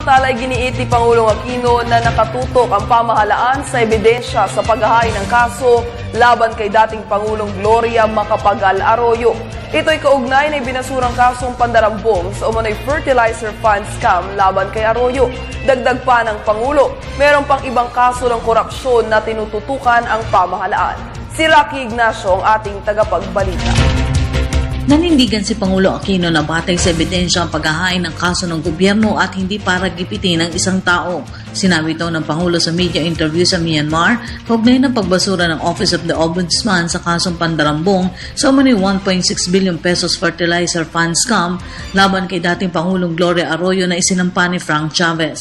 Talay giniit ni Pangulong Aquino na nakatutok ang pamahalaan sa ebidensya sa paghahain ng kaso laban kay dating Pangulong Gloria Macapagal Arroyo. Ito'y kaugnay na ibinasurang kasong pandarambong sa umano'y fertilizer fund scam laban kay Arroyo. Dagdag pa ng Pangulo, meron pang ibang kaso ng korupsyon na tinututukan ang pamahalaan. Si Rocky Ignacio ang ating tagapagbalita. Nanindigan si Pangulo Aquino na batay sa ebidensya ang paghahain ng kaso ng gobyerno at hindi para gipitin ng isang tao. Sinabi ito ng Pangulo sa media interview sa Myanmar, kaugnay ng pagbasura ng Office of the Ombudsman sa kasong pandarambong sa umano'y 1.6 billion pesos fertilizer fund scam laban kay dating Pangulong Gloria Arroyo na isinampa ni Frank Chavez.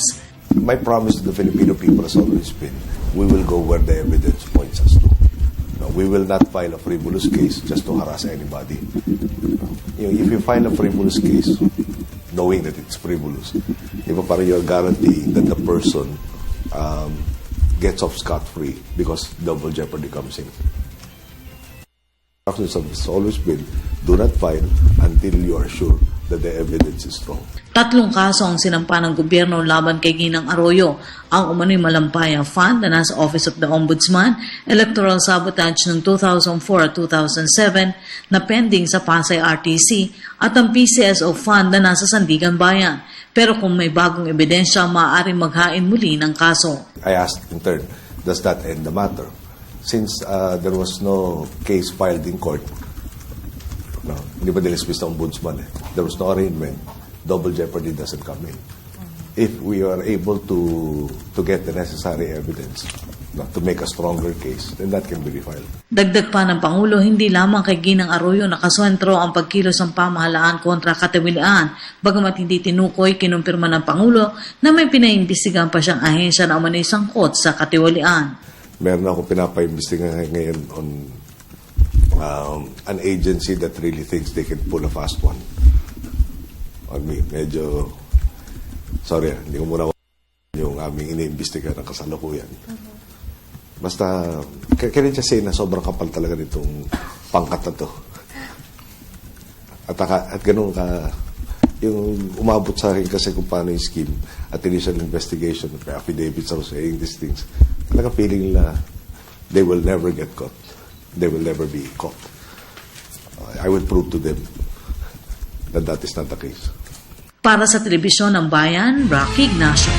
My promise to the Filipino people has always been, we will go where the evidence points us to. We will not file a frivolous case just to harass anybody. If you file a frivolous case, knowing that it's frivolous, parang you're guaranteeing that the person gets off scot-free because double jeopardy comes in. It's always been, do not file until you are sure that the evidence is strong. 3 kaso ang sinampa ng gobyerno laban kay Ginang Arroyo, ang umano'y Malampaya Fund na nasa Office of the Ombudsman, electoral sabotage ng 2004 at 2007 na pending sa Pasay RTC at ang PCSO Fund na nasa Sandigan Bayan. Pero kung may bagong ebidensya, maaaring maghain muli ng kaso. I asked in turn, does that end the matter? Since there was no case filed in court, hindi ba dinismiss ng ombudsman? There was no arraignment. Double jeopardy doesn't come in. If we are able to get the necessary evidence to make a stronger case, then that can be refiled. Dagdag pa ng Pangulo, hindi lamang kay Ginang Arroyo nakasentro ang pagkilos ng pamahalaan kontra katiwalian, bagamat hindi tinukoy, kinumpirma ng Pangulo na may pinaimbestigahan pa siyang ahensya na umano'y sangkot sa katiwalian. Meron ako pinapaimbestigahan ngayon on an agency that really thinks they can pull a fast one on me. Medyo, sorry, hindi ko muna yung aming iniimbestigahan ng kasalukuyan. Basta, can I just say na sobrang kapal talaga nitong pangkat na to. At ganun ka, yung umabot sa akin kasi kung paano yung scheme at initial investigation, may affidavits ako saying these things, talaga feeling nila they will never get caught. They will never be caught. I will prove to them that that is not the case. Para sa Telebisyon ng Bayan, Rocky Ignacio.